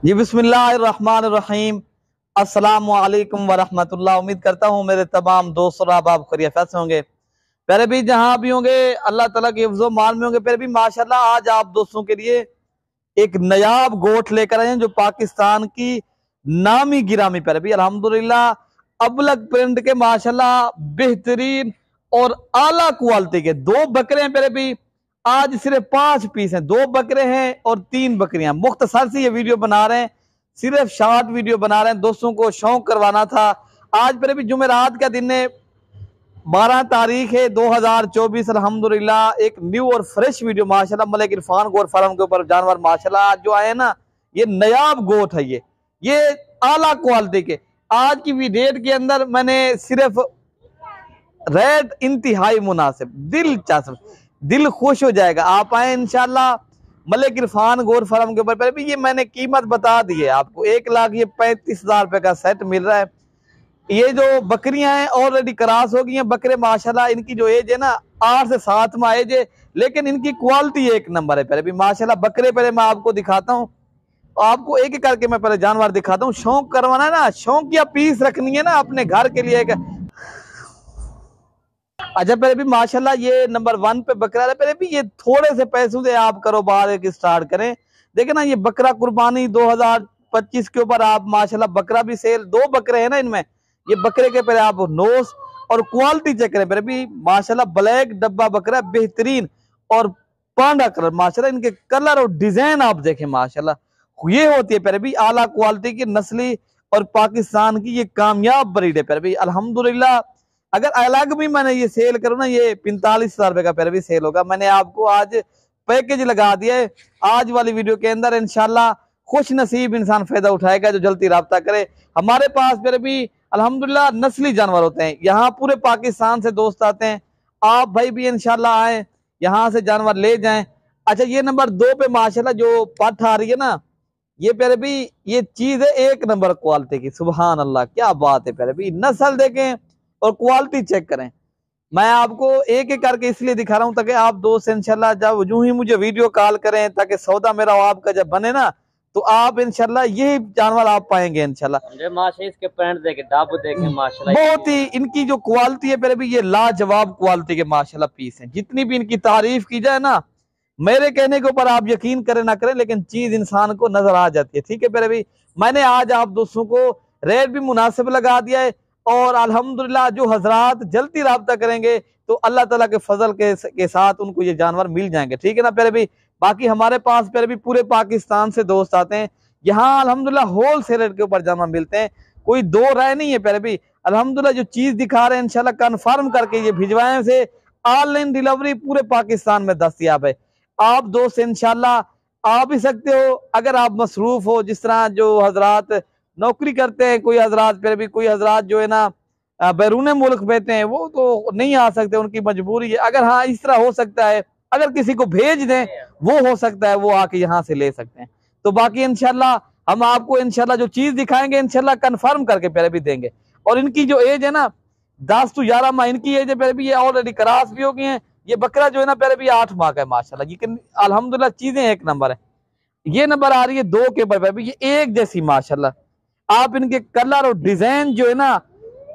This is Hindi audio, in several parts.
जी बिस्मिल्लाहिर्रहमानिर्रहीम। अस्सलाम वालेकुम वरहमतुल्लाह। उम्मीद करता हूँ मेरे तमाम दोस्त और आप खैरियत से होंगे। प्यारे भी जहाँ भी होंगे अल्लाह ताला के हिफ्ज़ो मान में होंगे। प्यारे भी माशाल्लाह आज आप दोस्तों के लिए एक नयाब गोट लेकर आए हैं जो पाकिस्तान की नामी गिरामी प्यारे भी अल्हम्दुलिल्लाह अबलग प्रिंट के माशाल्लाह बेहतरीन और आला क्वालिटी के दो बकरे हैं प्यारे भी। आज सिर्फ 5 पीस हैं, 2 बकरे हैं और 3 बकरियां। मुख्तसर से ये वीडियो बना रहे हैं, सिर्फ शॉर्ट वीडियो बना रहे हैं, दोस्तों को शौक करवाना था। आज मेरे भी जुमेरात का दिन है, 12 तारीख है 2024। अल्हम्दुलिल्लाह एक न्यू और फ्रेश वीडियो माशाल्लाह मलिक इरफान गोट फार्म के ऊपर जानवर माशाल्लाह आज जो आए हैं ना, ये नयाब गोट है, ये आला क्वालिटी के। आज की वीडियो के अंदर मैंने सिर्फ रेट इंतहाई मुनासिब, दिलचस्प, दिल खुश हो जाएगा। आप आए इंशाल्लाह मलिक इरफान गोट फार्म के ऊपर। पर भी ये मैंने कीमत बता दी है आपको, 1,35,000 रुपए का सेट मिल रहा है। ये जो बकरियां हैं ऑलरेडी क्रॉस हो गई हैं। बकरे माशाल्लाह इनकी जो एज है ना 8 से 7 माह एज है, लेकिन इनकी क्वालिटी एक नंबर है। पहले भी माशाल्लाह बकरे पहले मैं आपको दिखाता हूँ, आपको एक एक करके मैं पहले जानवर दिखाता हूँ। शौक करवाना है ना, शौक या पीस रखनी है ना अपने घर के लिए। अच्छा पहले भी माशाल्लाह ये नंबर 1 पे बकरा है। पहले भी ये थोड़े से पैसों से आप कारोबार एक स्टार्ट करें। देखे ना ये बकरा कुर्बानी 2025 के ऊपर आप माशाल्लाह बकरा भी सेल, 2 बकरे हैं ना इनमें। ये बकरे के पहले आप नोस और क्वालिटी चेक करें। पहले भी माशाल्लाह ब्लैक डब्बा बकरा बेहतरीन और पांडा कलर माशाल्लाह, इनके कलर और डिजाइन आप देखें माशाल्लाह। ये होती है पहले भी आला क्वालिटी की नस्ली और पाकिस्तान की ये कामयाब ब्रीड है। पहले भी अल्हम्दुलिल्लाह अगर अलग भी मैंने ये सेल करूँ ना, ये 45,000 रुपए का पहले भी सेल होगा। मैंने आपको आज पैकेज लगा दिया है। आज वाली वीडियो के अंदर इंशाल्लाह खुश नसीब इंसान फायदा उठाएगा जो जल्दी राब्ता करे। हमारे पास फिर भी अल्हम्दुलिल्लाह नस्ली जानवर होते हैं, यहाँ पूरे पाकिस्तान से दोस्त आते हैं। आप भाई भी इंशाल्लाह आए, यहाँ से जानवर ले जाएं। अच्छा ये नंबर 2 पे माशाल्लाह जो पठ आ रही है ना, ये प्यारे भी ये चीज है एक नंबर क्वालिटी की। सुभान अल्लाह क्या बात है प्यारे भी, नस्ल देखें और क्वालिटी चेक करें। मैं आपको एक एक करके इसलिए दिखा रहा हूं ताकि आप दोस्त इंशाल्लाह जब यूं ही मुझे वीडियो कॉल करें, ताकि सौदा मेरा आपका जब बने ना तो आप इंशाल्लाह यही जानवर आप पाएंगे इंशाल्लाह। माशा इसके पैंट देखे, दाब देखे माशाल्लाह, बहुत ही इनकी जो क्वालिटी है मेरे भी ये लाजवाब क्वालिटी के माशाल्लाह पीस हैं। जितनी भी इनकी तारीफ की जाए ना, मेरे कहने के ऊपर आप यकीन करें ना करें, लेकिन चीज इंसान को नजर आ जाती है। ठीक है मेरे भी, मैंने आज आप दोस्तों को रेट भी मुनासिब लगा दिया है और अल्हम्दुलिल्लाह जो हजरात जल्दी राब्ता करेंगे तो अल्लाह ताला के फजल के साथ उनको ये जानवर मिल जाएंगे। ठीक है ना प्यारे भी। बाकी हमारे पास प्यारे भी पूरे पाकिस्तान से दोस्त आते हैं, यहाँ अल्हम्दुलिल्लाह होल सेल रेट के ऊपर जानवर मिलते हैं, कोई दो राय नहीं है प्यारे भी। अल्हम्दुलिल्लाह जो चीज दिखा रहे हैं इंशाल्लाह कंफर्म करके ये भिजवाएं से ऑनलाइन डिलीवरी पूरे पाकिस्तान में दस्तयाब है। आप दोस्त इंशाल्लाह आ भी सकते हो अगर आप मसरूफ हो। जिस तरह जो हजरात नौकरी करते हैं, कोई हजरात फिर भी कोई हजरात जो है ना बैरून मुल्क बैठे हैं, वो तो नहीं आ सकते, उनकी मजबूरी है। अगर हाँ इस तरह हो सकता है, अगर किसी को भेज दें वो हो सकता है वो आके यहाँ से ले सकते हैं। तो बाकी इंशाल्लाह हम आपको इंशाल्लाह जो चीज दिखाएंगे इंशाल्लाह कंफर्म करके पहले भी देंगे। और इनकी जो एज है ना 10 से 11 माह इनकी एज है पहले भी, ये ऑलरेडी क्रॉस भी हो गई है। ये बकरा जो है ना पहले भी 8 माह का है माशाल्लाह। ये अल्हम्दुलिल्लाह चीजें एक नंबर है। ये नंबर आ रही है 2 के ऊपर, ये एक जैसी माशाल्लाह। आप इनके कलर और डिजाइन जो है ना,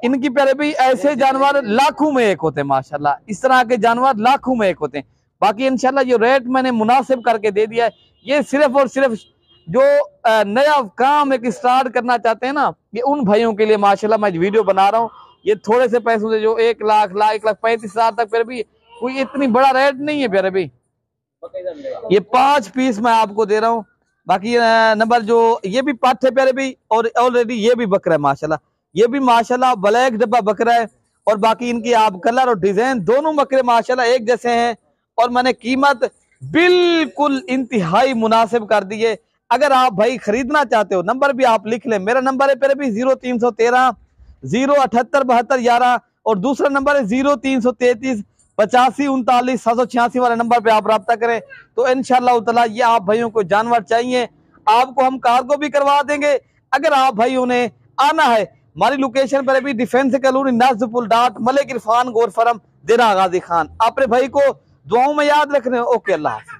इनकी पहले भी ऐसे जानवर लाखों में एक होते हैं माशाल्लाह। इस तरह के जानवर लाखों में एक होते हैं। बाकी इंशाल्लाह जो रेट मैंने मुनासिब करके दे दिया है, ये सिर्फ और सिर्फ जो नया काम एक स्टार्ट करना चाहते हैं ना, ये उन भाइयों के लिए माशाल्लाह मैं वीडियो बना रहा हूँ। ये थोड़े से पैसों से जो 1,35,000 तक फिर भी कोई इतनी बड़ा रेट नहीं है प्यारे भी। ये 5 पीस मैं आपको दे रहा हूँ। बाकी नंबर जो ये भी पाठ है प्यारे भी, और ऑलरेडी ये भी बकरा है माशाल्लाह। ये भी माशाल्लाह ब्लैक डब्बा बकरा है। और बाकी इनकी आप कलर और डिजाइन दोनों बकरे माशाल्लाह एक जैसे हैं। और मैंने कीमत बिल्कुल इंतहाई मुनासिब कर दी है। अगर आप भाई खरीदना चाहते हो, नंबर भी आप लिख लें। मेरा नंबर है प्यारे भी 0313 078 72 11 और दूसरा नंबर है 0333 85 39 786 वाले नंबर पे आप राब्ता करें। तो इंशाल्लाह ताला ये आप भाइयों को जानवर चाहिए, आपको हम कार्गो भी करवा देंगे। अगर आप भाइयों ने आना है, हमारी लोकेशन पर अभी डिफेंस कॉलोनी नाजपुल डाट मलिक इरफान गोट फार्म देरा गाजी खान। अपने भाई को दुआओं में याद रखने। ओके अल्लाह हाफ़िज़।